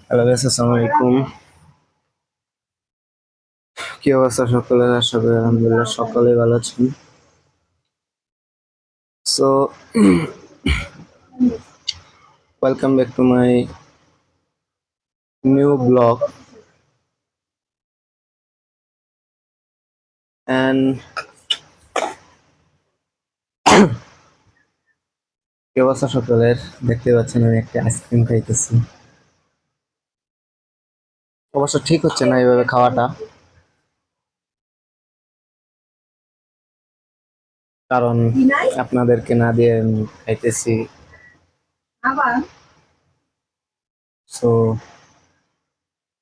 Hello guys, আসসালামু আলাইকুম। কি অবস্থা সকলের? আশা করি আলহামদুলিল্লাহ সকলেই ভালো আছেন। So welcome back to my new blog and কি অবস্থা সকলের? দেখতে পাচ্ছেন আমি একটা আইসক্রিম খাইতেছি। অবশ্য ঠিক হচ্ছে না এইভাবে খাওয়াটা, কারণ আপনাদেরকে না দিয়ে আমি খাইতেছি। সো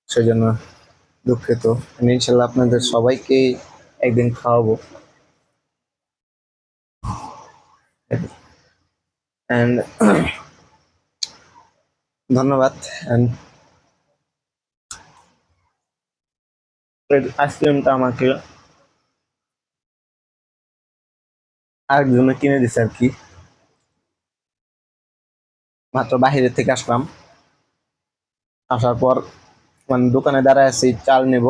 সেজন্য দুঃখিত। আমি ইনশাল্লাহ আপনাদের সবাইকেই একদিন খাওয়াবো। অ্যান্ড ধন্যবাদ। অ্যান্ড আইসক্রিমটা আমাকে আরেকজনে কিনে দিছে আর কি। মাত্র বাহিরের থেকে আসলাম, আসার পর মানে দোকানে দাঁড়ায় আছি, চাল নেব।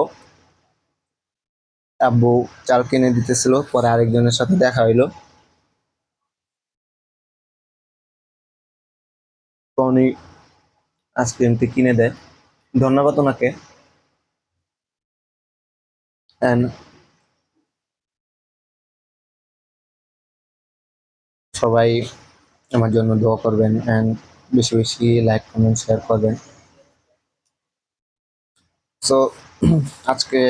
আব্বু চাল কিনে দিতেছিল, পরে আরেকজনের সাথে দেখা হইলো, তো উনি আইসক্রিমটি কিনে দেয়। ধন্যবাদ ওনাকে। অ্যান্ড সবাই আমার জন্য দোয়া করবেন অ্যান্ড বেশি বেশি লাইক কমেন্ট শেয়ার করবেন। সো আজকে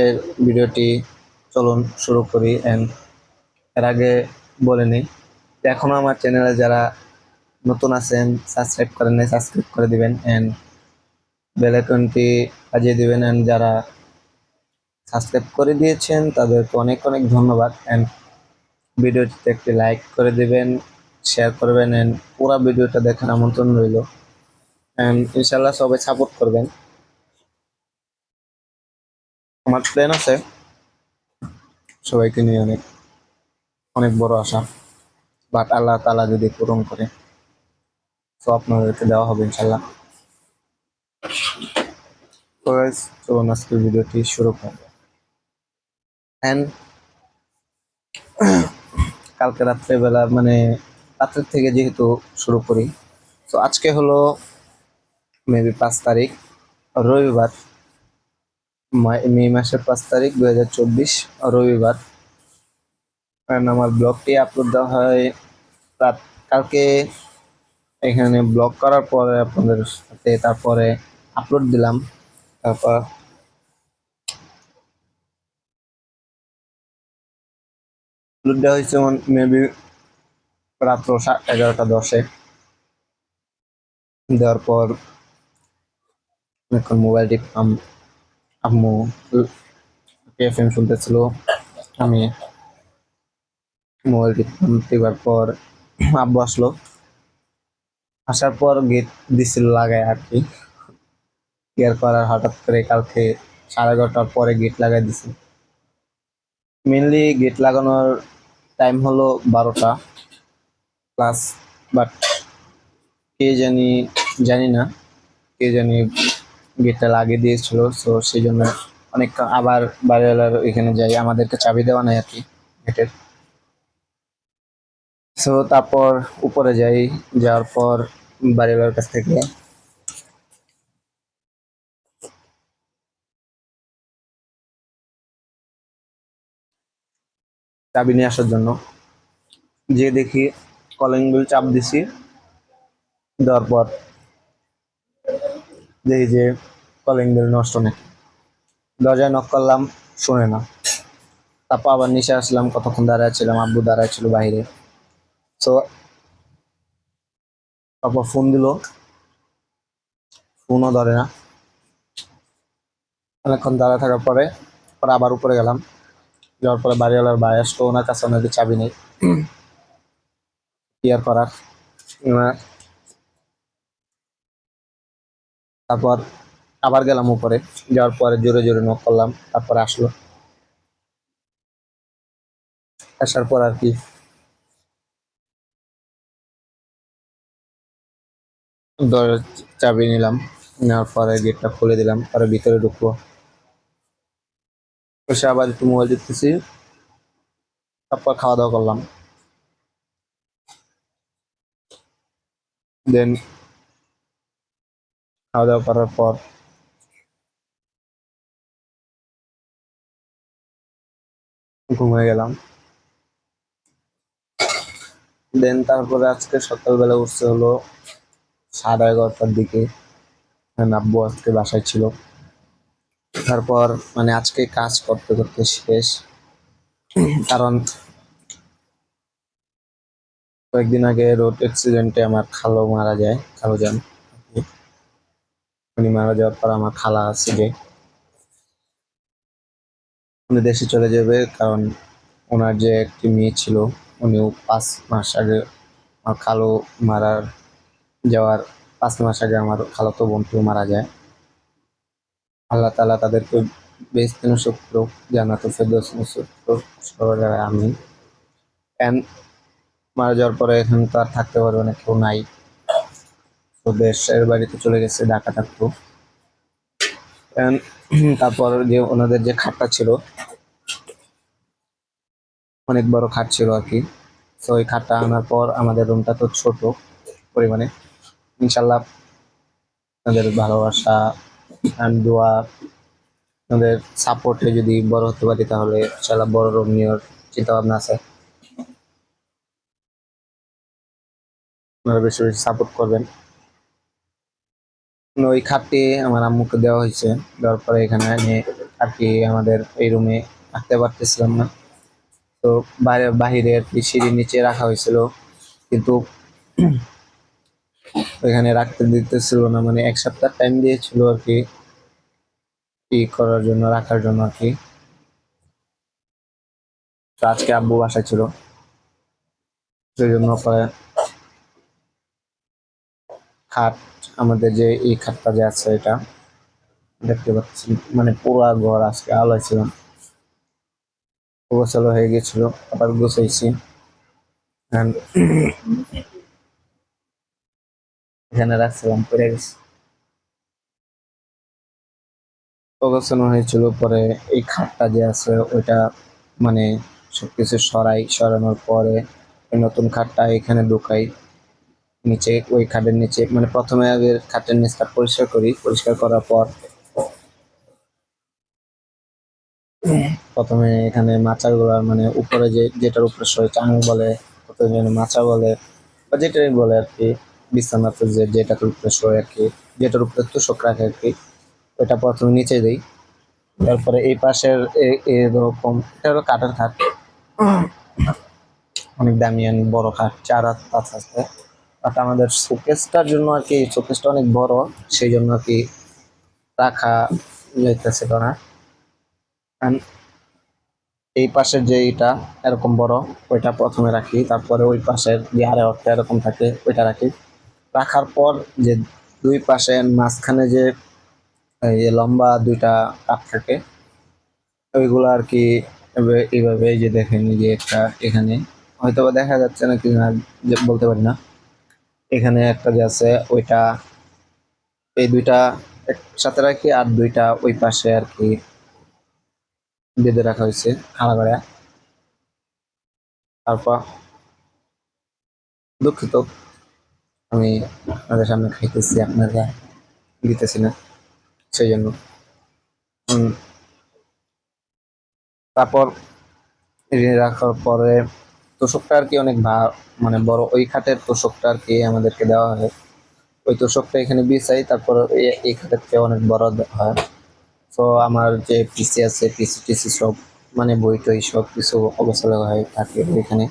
ভিডিওটি চলুন শুরু করি। অ্যান্ড এর আগে বলে নিই, এখনো আমার চ্যানেলে যারা নতুন আছেন সাবস্ক্রাইব করেন নাই, সাবস্ক্রাইব করে দিবেন অ্যান্ড বেল আইকনটি বাজিয়ে দিবেন। অ্যান্ড যারা সাবস্ক্রাইব করে দিয়েছেন তাদেরকে অনেক অনেক ধন্যবাদ। অ্যান্ড ভিডিওটিতে একটি লাইক করে দিবেন, শেয়ার করবেন অ্যান্ড পুরো ভিডিওটা দেখার আমন্ত্রণ রইল। অ্যান্ড ইনশাল্লাহ সবাই সাপোর্ট করবেন। আমার প্ল্যান আছে সবাইকে নিয়ে অনেক অনেক বড় আশা, বাট আল্লাহ তাআলা যদি পূরণ করে তো আপনাদেরকে দেওয়া হবে ইনশাল্লাহ। তো গাইস, চলুন আজকের ভিডিওটি শুরু করি। অ্যান্ড কালকে রাত্রেবেলা মানে রাত্রের থেকে যেহেতু শুরু করি, তো আজকে হলো মেবি 5 তারিখ, রবিবার, মে মাসের 5 তারিখ 2024 রবিবার। কারণ আমার ব্লগটি আপলোড দেওয়া হয় রাত কালকে। এখানে ব্লগ করার পরে আপনাদের সাথে তারপরে আপলোড দিলাম। তারপর আপলোড দেওয়া হয়েছে মেবি রাত্র 11টা 10-এ। দেওয়ার পর এখন মোবাইল টিপলাম, আম্মু এফএম শুনতেছিল, আমি মোবাইল টিপার পর আব্বু আসলো। আসার পর গেট দিছিল লাগায় আর কি, কেয়ার করার হঠাৎ করে কালকে 11:30টার পরে গেট লাগাই দিছে। মেনলি গেট লাগানোর টাইম হলো 12টা প্লাস, বাট কে জানি, জানি না কে জানি গেটটা লাগিয়ে দিয়েছিল। সো সেই জন্য অনেকটা আবার বাড়িওয়ালার এখানে যাই, আমাদেরকে চাবি দেওয়া নাই আর কি গেটের। সো তারপর উপরে যাই, যাওয়ার পর বাড়িওয়ালার কাছ থেকে চাবি নিয়ে আসার জন্য যে দেখি কলিং বেল চাপ দিছি, দেওয়ার পর দেখি যে কলিং বেল নষ্ট নেই। দরজায় নক করলাম, শোনে না। তারপর আবার নিচে আসলাম, কতক্ষণ দাঁড়ায় ছিলাম, আব্বু দাঁড়ায় ছিল বাইরে। সো তারপর ফোন দিল, ফোনও ধরে না। অনেকক্ষণ দাঁড়ায় থাকার পরে পরে আবার উপরে গেলাম, যাওয়ার পরে বাড়িওয়ালার ভাই আসলো, ওনার কাছে ওনাদের চাবি নেই ক্লিয়ার করার। তারপর আবার গেলাম উপরে, যাওয়ার পরে জোরে জোরে নক করলাম, তারপরে আসলো। আসার পর আর কি দরজার চাবি নিলাম, নেওয়ার পরে গেটটা খুলে দিলাম, পরে ভিতরে ঢুকবো। এসে আবার একটু মোবাইল দেখতেছি, তারপর খাওয়া দাওয়া করলাম। দেন খাওয়া দাওয়া করার পর ঘুমিয়ে গেলাম। দেন তারপরে আজকে সকালবেলা উঠতে হলো 11:30টার দিকে। আব্বু আজকে বাসায় ছিল। তারপর মানে আজকে কাজ করতে করতে শেষ, কারণ কয়েকদিন আগে রোড অ্যাক্সিডেন্টে আমার খালো মারা যায়, খালো যান। উনি মারা যাওয়ার পর আমার খালা আছে যে উনি দেশে চলে যাবে, কারণ ওনার যে একটি মেয়ে ছিল, উনিও 5 মাস আগে আমার খালো মারা যাওয়ার 5 মাস আগে আমার খালাতো বোনটিও মারা যায়। আল্লাহ তাআলা তাদেরকে বেহেশতে নসিব করুক, জান্নাতুল ফেরদৌস নসিব করুক, সবার আমিন। এন্ড মারা যাওয়ার পরে এখানে তো আর থাকতে পারবে না, কেউ নাই। তো দেশের বাড়িতে চলে গেছে, ঢাকা থাকতো। And তারপর যে ওনাদের যে খাটটা ছিল, অনেক বড় খাট ছিল আর কি। তো ওই খাটটা আনার পর আমাদের রুমটা তো ছোট পরিমাণে, ইনশাল্লাহ আপনাদের ভালোবাসা and দোয়া, আপনাদের সাপোর্টে যদি বড় হতে পারি তাহলে ইনশাল্লাহ বড় রুম নেওয়ার চিন্তা ভাবনা আছে। আপনারা বেশি বেশি সাপোর্ট করবেন। ওই খাটটি আমার আম্মুকে দেওয়া হয়েছে, দেওয়ার পরে এখানে এনে আর কি আমাদের এই রুমে থাকতে পারতেছিলাম না। তো বাহিরে আর কি সিঁড়ির নিচে রাখা হয়েছিল, কিন্তু ওইখানে রাখতে দিতেছিল না, মানে 1 সপ্তাহ টাইম দিয়েছিল আর কি, কি করার জন্য, রাখার জন্য আর কি। তো আজকে আব্বু বাসায় ছিল, সেই জন্য পরে খাট, আমাদের যে এই খাটটা যে আছে এটা দেখতে পাচ্ছি, মানে পুরা ঘর আজকে আলোয় ছিলাম, গোছালো হয়ে গেছিল, আবার গুছাইছি। And এখানে রাখছিলাম, পরে গেছে, গোছানো হয়েছিল। পরে এই খাটটা যে আছে ওইটা মানে সবকিছু সরানোর পরে ওই নতুন খাটটা এখানে ঢুকাই নিচে, ওই খাটের নিচে, মানে প্রথমে আগে খাটের নিচটা পরিষ্কার করি, পরিষ্কার করার পর প্রথমে এখানে মাচার গুলা, মানে উপরে যে যেটার উপরে শোয় চাং বলে, কত যেন মাচা বলে, বা যেটাই বলে আর কি, বিছানাতে যে যেটার উপরে শোয় আর কি, যেটার উপরে তোষক রাখে আর কি, ওইটা প্রথমে নিচে দিই। তারপরে এই পাশের এরকম, এটা হলো কাঠের খাট, অনেক দামি অনেক বড় খাট, 4 হাত 5 আছে। বাট আমাদের শোকেসটার জন্য আর কি, শোকেসটা অনেক বড়, সেই জন্য আর কি রাখা যাইতেছিল না। And এই পাশের যে এটা এরকম বড়, ওইটা প্রথমে রাখি, তারপরে ওই পাশের যে আরে একটা এরকম থাকে ওইটা রাখি। রাখার পর যে দুই পাশে মাঝখানে যে এই যে লম্বা 2টা কাপ থাকে, ওইগুলো আর কি এইভাবে এই যে দেখেন, এই যে একটা এখানে হয়তো বা দেখা যাচ্ছে না কি না বলতে পারি না, এখানে একটা যে আছে ওইটা, এই 2টা একসাথে রাখি, আর 2টা ওই পাশে আর কি বেঁধে রাখা হয়েছে খাড়া করে। তারপর দুঃখিত, আমি আপনাদের সামনে খাইতেছি, আপনারা দিতেছি না, সেই জন্য। তারপর রাখার পরে তোষকটা আর কি অনেক মানে বড়, ওই খাটের তোষকটা আর কি আমাদেরকে দেওয়া হয়, ওই তোষকটা এখানে বিছাই, তারপর এই খাটের থেকে অনেক বড় হয়। তো আমার যে পিসি আছে, পিসি টিসি সব, মানে বই টই সব কিছু অবস্থা হয়ে থাকে ওইখানে।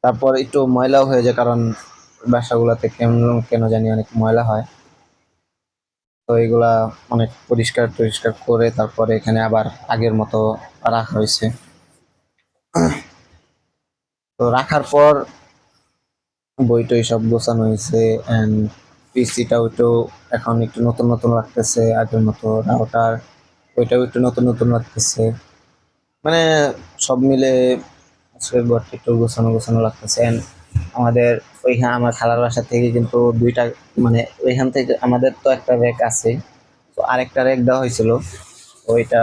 তারপর একটু ময়লাও হয়ে যায়, কারণ বাসাগুলাতে কেমন কেন জানি অনেক ময়লা হয়। তো এগুলা অনেক পরিষ্কার টরিষ্কার করে তারপরে এখানে আবার আগের মতো রাখা হয়েছে। তো রাখার পর বই টই সব গোছানো হয়েছে, অ্যান্ড পিসিটাও একটু এখন একটু নতুন নতুন লাগতেছে, আগের মতো রাউটার ওইটাও একটু নতুন নতুন লাগতেছে, মানে সব মিলে আসলে ঘরটা একটু গোছানো গোছানো লাগতেছে। আমাদের ওইখানে আমার খালার বাসা থেকে কিন্তু দুইটা, মানে ওইখান থেকে আমাদের তো একটা র্যাক আছে, তো আরেকটা র্যাক দেওয়া হয়েছিল, ওইটা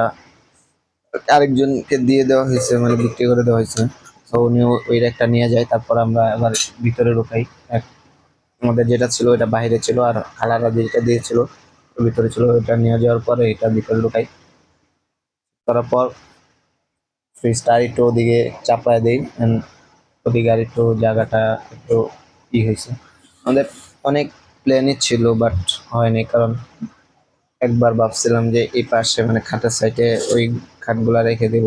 আরেকজনকে দিয়ে দেওয়া হয়েছে, মানে বিক্রি করে দেওয়া হয়েছে। তো উনি ওই র্যাকটা নিয়ে যায়, তারপর আমরা আবার ভিতরে ঢুকাই। আমাদের যেটা ছিল ওইটা বাইরে ছিল, আর খালারা যেটা দিয়েছিল ওর ভিতরে ছিল, ওইটা নিয়ে যাওয়ার পরে এটা ভিতরে ঢুকাই। করার পর ফ্রিজটা আর একটু ওদিকে চাপায় দিই, ওদিকে আর একটু জায়গাটা একটু হয়েছে। আমাদের অনেক প্ল্যানই ছিল, বাট হয়নি, কারণ একবার ভাবছিলাম যে এই পাশে মানে খাটের সাইডে ওই খাটগুলা রেখে দিব,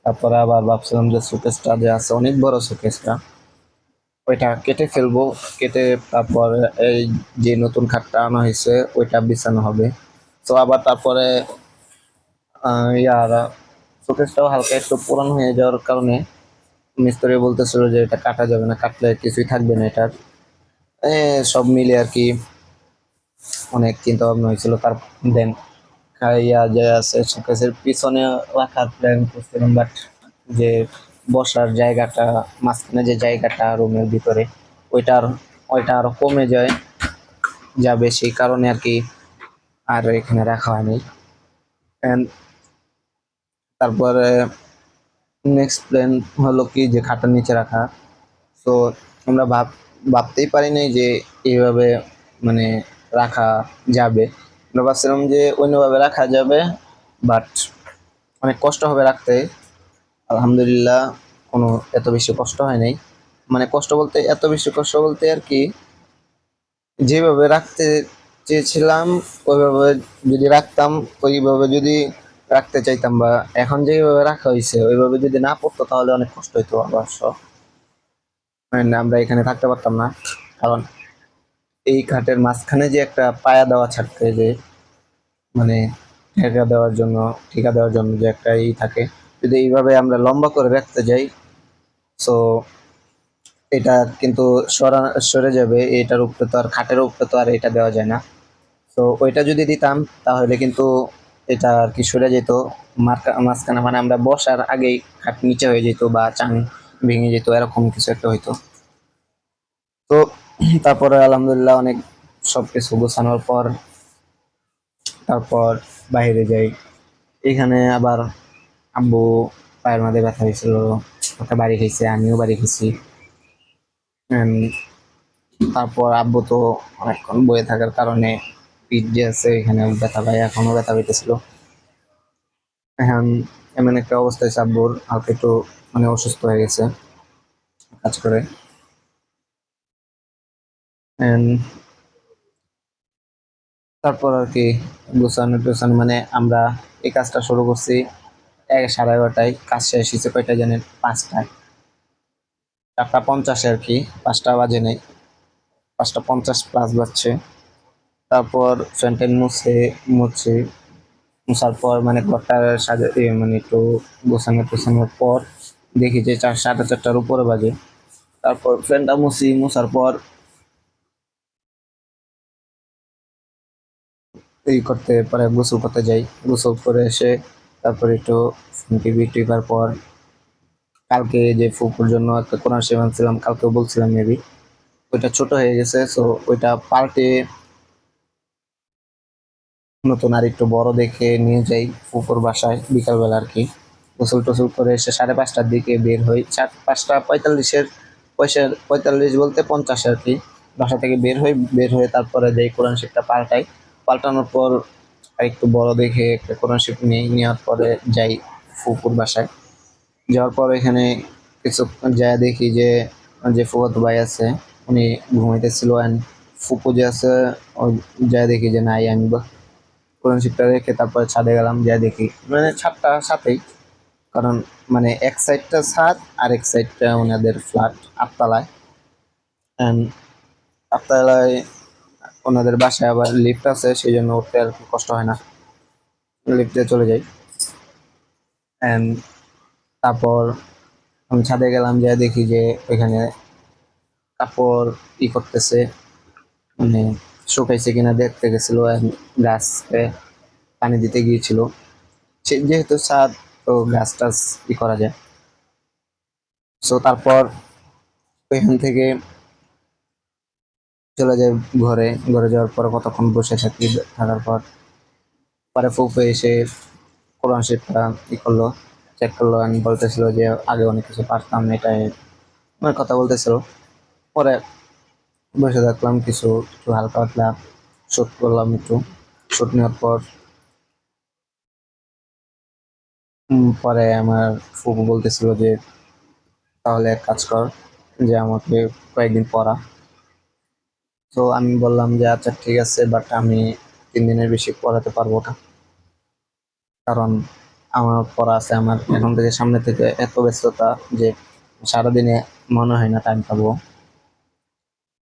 তারপরে আবার ভাবছিলাম যে শোকেসটা যে আছে অনেক বড় শোকেসটা, ওইটা কেটে ফেলবো, কেটে তারপর এই যে নতুন খাটটা আনা হয়েছে ওইটা বিছানো হবে। তো আবার তারপরে ইয়ার শোকেসটাও হালকা একটু পুরানো হয়ে যাওয়ার কারণে মিস্ত্রি বলতেছিল যে এটা কাটা যাবে না, কাটলে কিছুই থাকবে না এটার। সব মিলে আর কি অনেক চিন্তা ভাবনা হয়েছিল। তার দেন ইয়া যে আছে শোকেসের পিছনে রাখার প্ল্যান করছিলাম, বাট যে বসার জায়গাটা, মাঝখানে যে জায়গাটা রুমের ভিতরে, ওইটার ওইটা আরো কমে যাবে, সেই কারণে আর কি আর এখানে রাখা হয়নি। And তারপরে নেক্সট প্ল্যান হলো কি যে খাটের নিচে রাখা। তো আমরা ভাবতেই পারিনি যে এইভাবে মানে রাখা যাবে। আমরা ভাবছিলাম যে অন্যভাবে রাখা যাবে, বাট অনেক কষ্ট হবে রাখতে। আলহামদুলিল্লাহ কোনো এত বেশি কষ্ট হয় নাই। মানে কষ্ট বলতে এত বেশি কষ্ট বলতে আর কি, যেভাবে রাখতে চেয়েছিলাম ওইভাবে যদি রাখতাম, ওইভাবে যদি রাখতে চাইতাম, বা এখন যেভাবে রাখা হয়েছে ওইভাবে যদি না পড়তো তাহলে অনেক কষ্ট হইতো অবশ্য। মানে আমরা এখানে থাকতে পারতাম না, কারণ এই খাটের মাঝখানে যে একটা পায়া দেওয়া থাকতে, যে মানে ঠিকা দেওয়ার জন্য যে একটা থাকে, যদি এইভাবে আমরা লম্বা করে রাখতে যাই, সো এটা কিন্তু সরে যাবে, এটার উপরে তো আর খাটের উপরে তো আর এটা দেওয়া যায় না। তো ওইটা যদি দিতাম তাহলে কিন্তু এটা আর কি সরে যেত মাঝখানে, মানে আমরা বসার আগেই খাট নিচে হয়ে যেত বা চাং ভেঙে যেত, এরকম কিছু একটা হইতো। তো তারপরে আলহামদুলিল্লাহ অনেক সবকিছু গোছানোর পর তারপর বাইরে যাই। এখানে আবার আব্বু পায়ের মধ্যে ব্যথা হয়েছিল, ওটা বাড়ি খেয়েছে, আমিও বাড়ি খেয়েছি। তারপর আব্বু তো অনেকক্ষণ বয়ে থাকার কারণে পিঠ যে আছে এখানে ব্যথা পায়, এখনো ব্যথা পেতেছিল। এখন এমন একটা অবস্থা হয়েছে আব্বুর, হালকা একটু মানে অসুস্থ হয়ে গেছে কাজ করে। And তারপর আর কি গোছানো টোছানো, মানে আমরা এই কাজটা শুরু করছি 11:30টায়, কাজ শেষ হয়েছে কয়টায় জানেন? 5টায়, 4:50 আর কি, 5টা বাজে নেই, 5:50 প্লাস বাজছে। তারপর ফ্যান মুছে মুছার পর মানে ঘরটা মানে একটু গোছানোর পর দেখি যে 4, 4:30টার উপরে বাজে। তারপর ফ্যানটা মুছার পর এই করতে পারে গোসল করতে যাই, গোসল করে এসে তারপর একটু টিপার পর কালকে যে ফুপুর জন্য একটা কোরআন শরীফ আনছিলাম, কালকেও বলছিলাম মেবি, ওইটা ছোট হয়ে গেছে, সো ওইটা পাল্টে নতুন আর একটু বড় দেখে নিয়ে যাই ফুপুর বাসায় বিকালবেলা আর কি। গোসল টোসল করে এসে 5:30টার দিকে বের হই, 5:45-এর 45 বলতে 50 আর কি, বাসা থেকে বের হয়ে তারপরে যাই কোরআন শরীফটা পাল্টানোর পর আর একটু বড় দেখে একটা কোরআন শরীফ নেওয়ার পরে যাই ফুপুর বাসায়। যাওয়ার পর এখানে কিছু যায় দেখি যে যে ফুফাতো ভাই আছে উনি ঘুমাইতেছিল, অ্যান্ড ফুপু যে আছে ও যায় দেখি যে নাই, আমি কোরআন শরীফটা রেখে তারপরে ছাদে গেলাম, যায় দেখি মানে ছাদটা সাথেই, কারণ মানে এক সাইডটা ছাদ আর এক সাইডটা ওনাদের ফ্ল্যাট 8তলায়। অ্যান্ড 8তলায় ওনাদের বাসায় আবার লিফট আছে, সেই জন্য উঠতে আর কি কষ্ট হয় না, লিফটে চলে যাই। অ্যান্ড তারপর আমি ছাদে গেলাম, যায় দেখি যে ওইখানে কাপড় করতেছে, মানে শুকাইছে কিনা দেখতে গেছিল, গাছে পানি দিতে গিয়েছিল। যেহেতু ছাদ, তো গাছ টাছ করা যায়। সো তারপর ওইখান থেকে চলে যাই ঘরে। ঘরে যাওয়ার পর কতক্ষণ বসে থাকি, থাকার পর পরে ফুফু এসে কোরআন শরীফটা ই করলো, চেক করলো, আমি বলতেছিল যে আগে অনেক কিছু পারতাম, এটাই আমার কথা বলতেছিল। পরে বসে থাকলাম, কিছু একটু হালকা পাতলা শুট করলাম একটু। শুট নেওয়ার পর পরে আমার ফুফু বলতেছিল যে তাহলে এক কাজ কর, যে আমাকে কয়েকদিন পড়া। তো আমি বললাম যে আচ্ছা ঠিক আছে, বাট আমি 3 দিনের বেশি পড়াতে পারবো না, কারণ আমার পড়া আছে। আমার এখন থেকে সামনে থেকে এত ব্যস্ততা যে সারাদিনে মনে হয় না টাইম পাবো।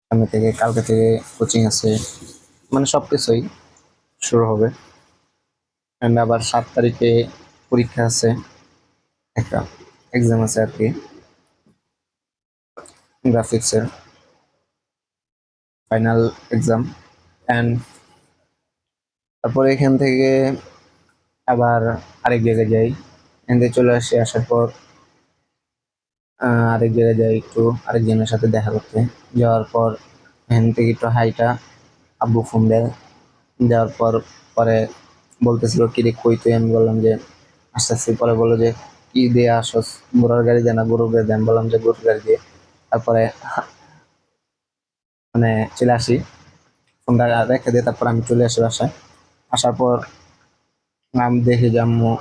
সামনে থেকে কালকে থেকে কোচিং আছে, মানে সবকিছুই শুরু হবে। অ্যান্ড আবার 7 তারিখে পরীক্ষা আছে, একটা এক্সাম আছে আর কি, গ্রাফিক্সের ফাইনাল এক্সাম। অ্যান্ড তারপরে এখান থেকে আবার আরেক জায়গায় যাই, এখান থেকে চলে আসি। আসার পর আরেক জায়গায় যাই একটু আরেকজনের সাথে দেখা করতে। যাওয়ার পর এখান থেকে একটু হাইটা আব্বু ফোন দেয়। দেওয়ার পর পরে বলতেছিল কি রে কই তুই, আমি বললাম যে আস্তে আস্তে। পরে বললো যে কি দিয়ে আসস, ঘোড়ার গাড়ি দেয় না গরুর গাড়ি দেন, বললাম যে গরুর গাড়ি দিয়ে। তারপরে মানে চলে আসি, ফোনটা রেখে দিয়ে তারপর আমি চলে আসি বাসায়। আসার পর আমি দেখি যে আম্মু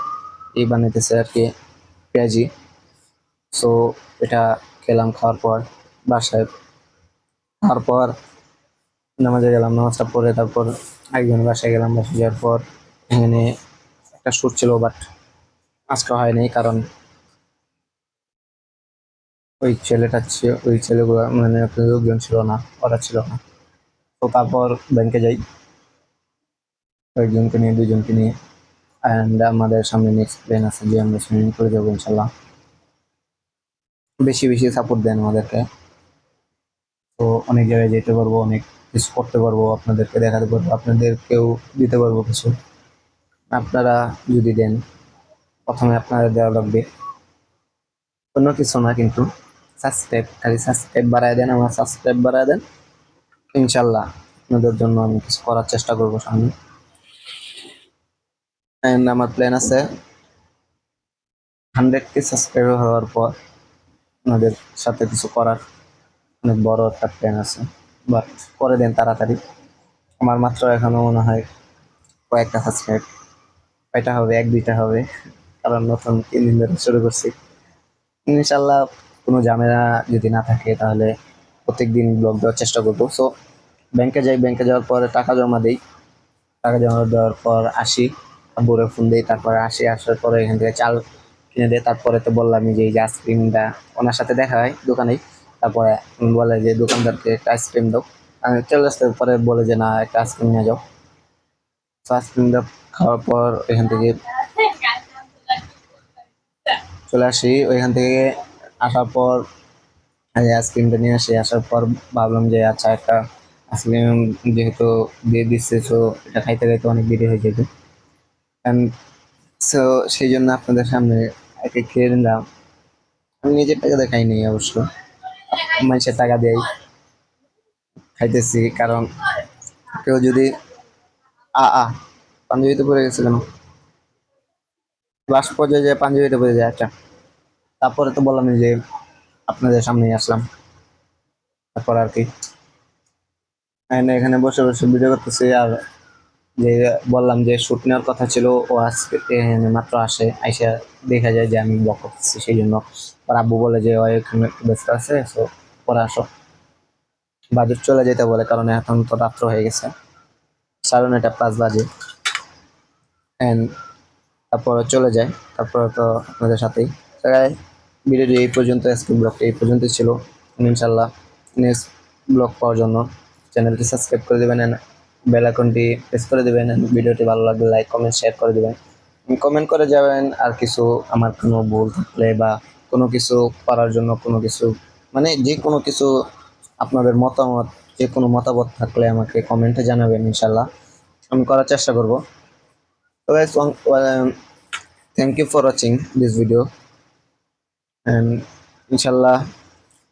এই বানাইতেছে আর কি, পেঁয়াজি। সো এটা খেলাম, খাওয়ার পর বাসায়, খাওয়ার পর নামাজে গেলাম, নামাজটা পড়ে তারপর একজন বাসায় গেলাম। বাসায় যাওয়ার পর এখানে একটা শ্যুট ছিল, বাট আজকে হয়নি, কারণ ওই ছেলেগুলো মানে লোকজন ছিল না, ওরা ছিল না। তো তারপর ব্যাংকে যাই কয়েকজনকে নিয়ে, 2জনকে নিয়ে। অ্যান্ড আমাদের সামনে নেক্সট প্ল্যান আছে যে আমরা সুইমিং করে যাবো ইনশাল্লাহ। বেশি বেশি সাপোর্ট দেন আমাদেরকে, তো অনেক জায়গায় যেতে পারবো, অনেক কিছু করতে পারবো, আপনাদেরকে দেখাতে পারবো, আপনাদেরকেও দিতে পারবো কিছু। আপনারা যদি দেন, প্রথমে আপনাদের দেওয়া লাগবে অন্য কিছু না, কিন্তু সাবস্ক্রাইব, খালি সাবস্ক্রাইব বাড়ায় দেন, আমার সাবস্ক্রাইব বাড়ায় দেন, ইনশাল্লাহ আপনাদের জন্য আমি কিছু করার চেষ্টা করবো সামনে। অ্যান্ড আমার প্ল্যান আছে 100K সাবস্ক্রাইবার হওয়ার পর আপনাদের সাথে কিছু করার অনেক বড় একটা প্ল্যান আছে, বাট করে দেন তাড়াতাড়ি। আমার মাত্র এখনো মনে হয় কয়েকটা সাবস্ক্রাইব, কয়টা হবে, 1-2টা হবে, কারণ নতুন 3 দিন ধরে শুরু করছি। ইনশাল্লাহ কোনো ঝামেলা যদি না থাকে তাহলে প্রত্যেকদিন ব্লগ দেওয়ার চেষ্টা করবো। সো ব্যাংকে যাই, ব্যাংকে যাওয়ার পরে টাকা জমা দিই, টাকা জমা দেওয়ার পর আসি, আব্বুরে ফোন দিই, তারপরে আসি। আসার পরে এখান থেকে চাল কিনে দেয়। তারপরে তো বললাম যে এই যে আইসক্রিমটা, ওনার সাথে দেখা হয় দোকানেই। তারপরে বলে যে দোকানদারকে একটা আইসক্রিম দাও, আমি চলে আসতে পরে বলে যে না একটা আইসক্রিম নিয়ে যাও। তো আইসক্রিমটা খাওয়ার পর এখান থেকে চলে আসি। ওইখান থেকে আসার পর আইসক্রিমটা নিয়ে আসি। আসার পর ভাবলাম যে আচ্ছা একটা আইসক্রিম যেহেতু দিয়ে দিচ্ছে, তো এটা খাইতে খাইতে অনেক দেরি হয়ে যেত। অ্যান্ড সো সেই জন্য আপনাদের সামনে একে খেয়ে নিলাম। আমি নিজের টাকা দিয়ে খাইনি অবশ্য, মানুষের টাকা দিয়েই খাইতেছি, কারণ কেউ যদি পাঞ্জাবিতে পড়ে গেছে কেন, লাস্ট পর্যায়ে যে পাঞ্জাবিতে পড়ে যায়। আচ্ছা, তারপরে তো বললাম যে আপনাদের সামনেই আসলাম, তারপর আর কি এখানে বসে বসে ভিডিও করতেছি। আর যে বললাম যে শুট নেওয়ার কথা ছিল, ও আজকে মাত্র আইসা দেখা যায় যে আমি ব্লগ করতেছি, সেই জন্য ওর আব্বু বলে যে ও এখানে একটু ব্যস্ত আছে, সো পরে আসো, বাজেট চলে যেতে বলে, কারণ এখন তো রাত্র হয়ে গেছে, 9:30+ বাজে। অ্যান্ড তারপরে চলে যায়। তারপরে তো আপনাদের সাথেই ভিডিওটি এই পর্যন্ত, আজকে ব্লগটি এই পর্যন্ত ছিল। ইনশাল্লাহ নেক্সট ব্লগ পাওয়ার জন্য চ্যানেলটি সাবস্ক্রাইব করে দেবেন, বেল আইকনটি প্রেস করে দেবেন। ভিডিওটি ভালো লাগলে লাইক কমেন্ট শেয়ার করে দেবেন, কমেন্ট করে যাবেন। আর কিছু আমার কোনো ভুল থাকলে বা কোনো কিছু করার জন্য কোনো কিছু, মানে যে কোনো কিছু আপনাদের মতামত, যে কোনো মতামত থাকলে আমাকে কমেন্টে জানাবেন, ইনশাল্লাহ আমি করার চেষ্টা করব। তো guys, thank you for watching this video, and inshallah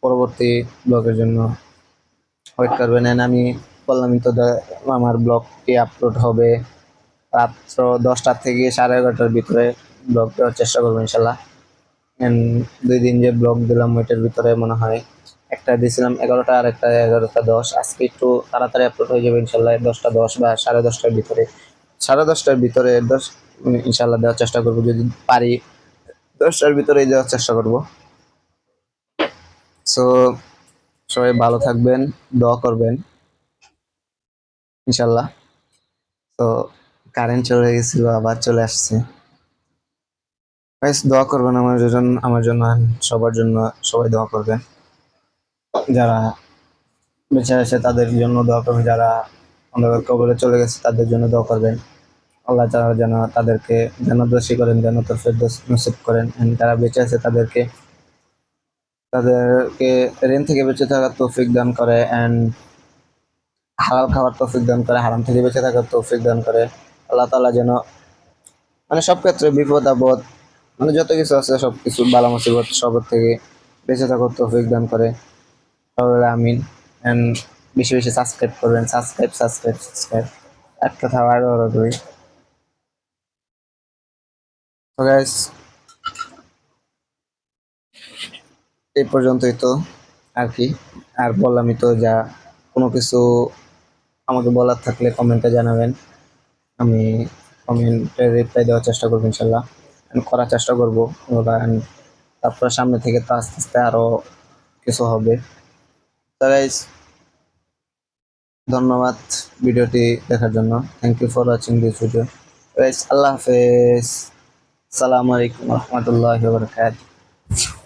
পরবর্তী ব্লগের জন্য ওয়েট করবেন। এন্ড আমি বললামই তো আমার ব্লগটি আপলোড হবে রাত্র 10টা থেকে 11:30টার ভিতরে ব্লগ দেওয়ার চেষ্টা করবো ইনশাল্লাহ। এন্ড 2 দিন যে ব্লগ দিলাম ওইটার ভিতরে মনে হয় একটা দিয়েছিলাম 11টা আর একটা 11টা 10। আজকে একটু তাড়াতাড়ি আপলোড হয়ে যাবে ইনশাল্লাহ, 10টা 10 বা 10:30টার ভিতরে, 10:30টার ভিতরে ইনশাল্লাহ দেওয়ার চেষ্টা করবো, যদি পারি 10টার ভিতরে দেওয়ার চেষ্টা করব। সো সবাই ভালো থাকবেন, দোয়া করবেন ইনশাল্লাহ। তো কারেন্ট চলে গেছিল, আবার চলে আসছে। গাইস দোয়া করবেন আমার জন্য and সবার জন্য, সবাই দোয়া করবেন। যারা বেঁচে আছে তাদের জন্য দোয়া করবেন, যারা অন্ধকার কবরে চলে গেছে তাদের জন্য দোয়া করবেন। আল্লাহ তাআলা যেন তাদেরকে জান্নাতবাসী করেন, জান্নাতুল ফেরদৌস নসিব করেন। and যারা বেঁচে আছে তাদেরকে ঋণ থেকে বেঁচে থাকার তৌফিক দান করে, এন্ড হালাল খাওয়ার তৌফিক দান করে, হারাম থেকে বেঁচে থাকার তৌফিক দান করে। আল্লাহ তাআলা যেন মানে সব ক্ষেত্রে বিপদ আপদ মানে যত কিছু আছে সবকিছু বালা মুসিবত সবার থেকে বেঁচে থাকার তৌফিক দান করে। সবাই আমিন। এন্ড বেশি বেশি সাবস্ক্রাইব করবেন, সাবস্ক্রাইব এক কথা আরো করি। তো গাইস এই পর্যন্তই তো আর কি। আর বললামই তো, যা কোনো কিছু আমাকে বলার থাকলে কমেন্টে জানাবেন, আমি কমেন্টে রিপ্লাই দেওয়ার চেষ্টা করবো ইনশাল্লাহ, করার চেষ্টা করবো। and তারপরে সামনে থেকে তো আস্তে আস্তে আরো কিছু হবে। তো গাইস ধন্যবাদ ভিডিওটি দেখার জন্য, thank you for watching this video guys. Allah হাফেজ, আসসালামু আলাইকুম রহমতুল্লাহি ওয়া বারাকাতুহু।